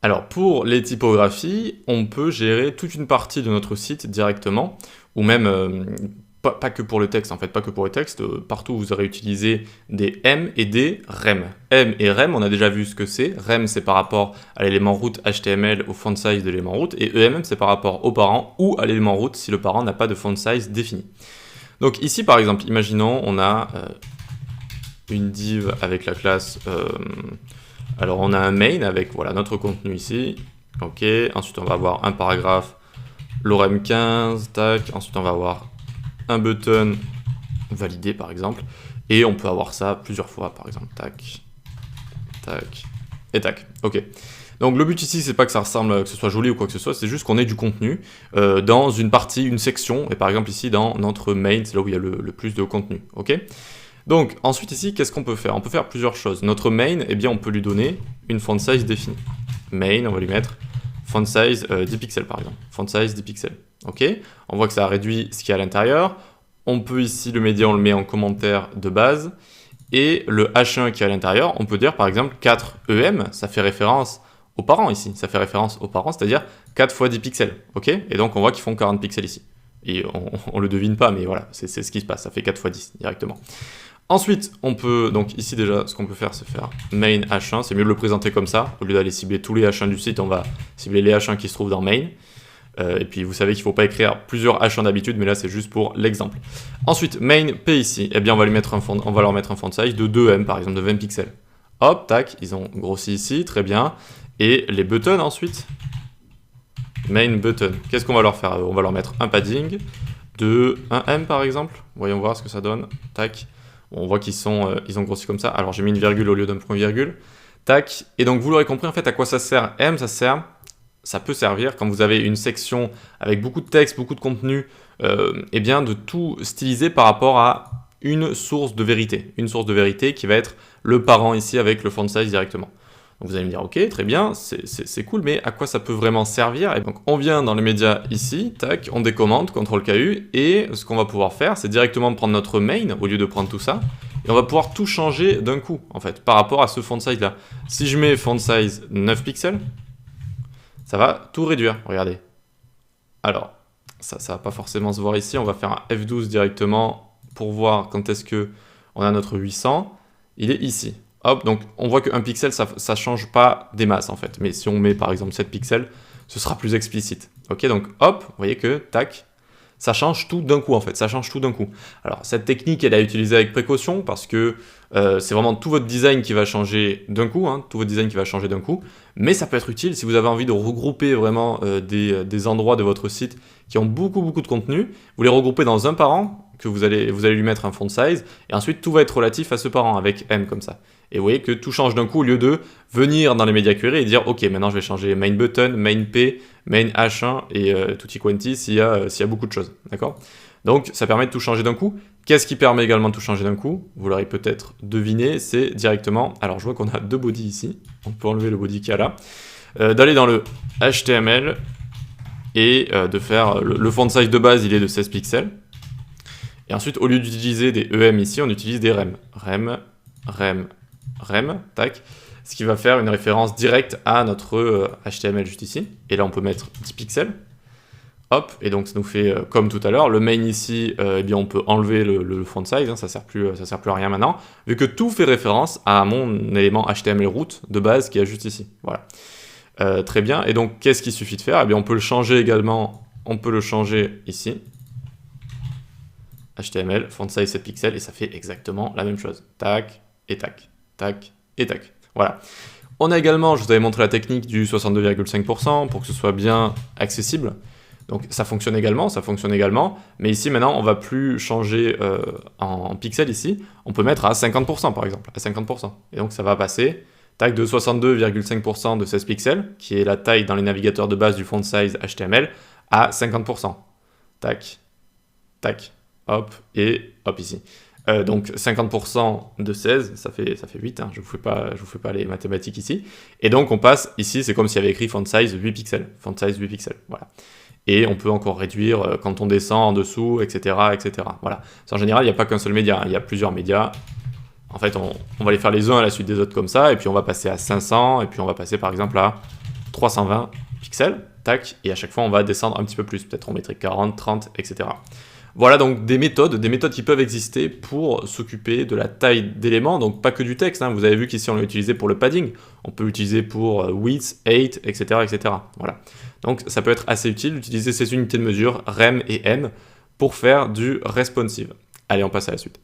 Alors, pour les typographies, on peut gérer toute une partie de notre site directement, ou même pas que pour le texte, en fait, pas que pour le texte, partout vous aurez utilisé des M et des rem. M et rem, on a déjà vu ce que c'est. Rem, c'est par rapport à l'élément root HTML, au font size de l'élément root, et EMM, c'est par rapport au parent ou à l'élément root si le parent n'a pas de font size défini. Donc ici, par exemple, imaginons, on a une div avec la classe... alors on a un main avec voilà, notre contenu ici, ok, ensuite on va avoir un paragraphe, lorem 15, tac, ensuite on va avoir un button validé par exemple, et on peut avoir ça plusieurs fois par exemple, tac, tac, et tac, ok. Donc le but ici c'est pas que ça ressemble, que ce soit joli ou quoi que ce soit, c'est juste qu'on ait du contenu dans une partie, une section, et par exemple ici dans notre main, c'est là où il y a le plus de contenu, ok. Donc, ensuite ici, qu'est-ce qu'on peut faire? On peut faire plusieurs choses. Notre main, eh bien, on peut lui donner une font size définie. Main, on va lui mettre font size 10 pixels, par exemple. Font size 10 pixels. Ok? On voit que ça a réduit ce qu'il y a à l'intérieur. On peut ici, le média, on le met en commentaire de base. Et le H1 qui est à l'intérieur, on peut dire, par exemple, 4 EM, ça fait référence aux parents ici. Ça fait référence aux parents, c'est-à-dire 4 fois 10 pixels. Ok? Et donc, on voit qu'ils font 40 pixels ici. Et on le devine pas, mais voilà, c'est ce qui se passe. Ça fait 4 fois 10 directement. Ensuite, on peut, donc ici déjà, ce qu'on peut faire, c'est faire main H1, c'est mieux de le présenter comme ça, au lieu d'aller cibler tous les H1 du site, on va cibler les H1 qui se trouvent dans main, et puis vous savez qu'il ne faut pas écrire plusieurs H1 d'habitude, mais là c'est juste pour l'exemple. Ensuite, main P ici, eh bien on va leur mettre un font size de 2M, par exemple, de 20 pixels. Hop, tac, ils ont grossi ici, très bien, et les buttons ensuite, main button, qu'est-ce qu'on va leur faire? On va leur mettre un padding de 1M par exemple, voyons voir ce que ça donne, tac. On voit qu'ils ils ont grossi comme ça. Alors j'ai mis une virgule au lieu d'un point virgule. Tac. Et donc vous l'aurez compris en fait à quoi ça sert. M, ça peut servir quand vous avez une section avec beaucoup de texte, beaucoup de contenu, et bien de tout styliser par rapport à une source de vérité. Une source de vérité qui va être le parent ici avec le font size directement. Donc vous allez me dire, ok, très bien, c'est cool, mais à quoi ça peut vraiment servir? Et donc on vient dans les médias ici, tac, on décommande, CTRL-KU, et ce qu'on va pouvoir faire, c'est directement prendre notre main, au lieu de prendre tout ça, et on va pouvoir tout changer d'un coup, en fait, par rapport à ce font size là. Si je mets font size 9 pixels, ça va tout réduire, regardez. Alors, ça va pas forcément se voir ici, on va faire un F12 directement pour voir quand est-ce que on a notre 800, il est ici. Hop, donc on voit qu'un pixel, ça change pas des masses en fait. Mais si on met par exemple 7 pixels, ce sera plus explicite. Ok, donc hop, vous voyez que, tac, ça change tout d'un coup en fait, ça change tout d'un coup. Alors cette technique, elle est à utiliser avec précaution parce que c'est vraiment tout votre design qui va changer d'un coup, hein, tout votre design qui va changer d'un coup. Mais ça peut être utile si vous avez envie de regrouper vraiment des endroits de votre site qui ont beaucoup de contenu. Vous les regroupez dans un parent, que vous allez lui mettre un font size, et ensuite tout va être relatif à ce parent avec M comme ça. Et vous voyez que tout change d'un coup au lieu de venir dans les médias query et dire ok, maintenant je vais changer main button, main P, main H1 et tutti quanti s'il y a beaucoup de choses. D'accord? Donc ça permet de tout changer d'un coup. Qu'est-ce qui permet également de tout changer d'un coup? Vous l'aurez peut-être deviné, c'est directement, alors je vois qu'on a deux bodies ici, on peut enlever le body qu'il y a là, d'aller dans le HTML et de faire le font size de base, il est de 16 pixels. Et ensuite, au lieu d'utiliser des EM ici, on utilise des rem. Rem, tac. Ce qui va faire une référence directe à notre HTML juste ici. Et là, on peut mettre 10 pixels. Hop, et donc ça nous fait comme tout à l'heure. Le main ici, eh bien, on peut enlever le font size, hein, ça sert plus à rien maintenant, vu que tout fait référence à mon élément HTML root de base qui est juste ici. Voilà. Très bien, et donc qu'est-ce qu'il suffit de faire? Eh bien, on peut le changer également, on peut le changer ici. HTML, font size 7 pixels, et ça fait exactement la même chose. Tac, et tac, tac, et tac. Voilà. On a également, je vous avais montré la technique du 62,5% pour que ce soit bien accessible. Donc ça fonctionne également, mais ici maintenant on va plus changer en pixels ici, on peut mettre à 50% par exemple, à 50%. Et donc ça va passer, tac, de 62,5% de 16 pixels, qui est la taille dans les navigateurs de base du font size HTML, à 50%. Tac, tac. Hop, et hop ici. Donc 50% de 16, ça fait 8, hein, je vous fais pas les mathématiques ici. Et donc on passe, ici c'est comme s'il y avait écrit font size 8 pixels, font size 8 pixels, voilà. Et on peut encore réduire quand on descend en dessous, etc. etc. Voilà. En général, il n'y a pas qu'un seul média, hein, il y a plusieurs médias. En fait, on va les faire les uns à la suite des autres comme ça, et puis on va passer à 500, et puis on va passer par exemple à 320 pixels, tac, et à chaque fois on va descendre un petit peu plus, peut-être on mettrait 40, 30, etc. Voilà donc des méthodes qui peuvent exister pour s'occuper de la taille d'éléments, donc pas que du texte, hein. Vous avez vu qu'ici on l'a utilisé pour le padding, on peut l'utiliser pour width, height, etc., etc. Voilà. Donc ça peut être assez utile d'utiliser ces unités de mesure, rem et m, pour faire du responsive. Allez, on passe à la suite.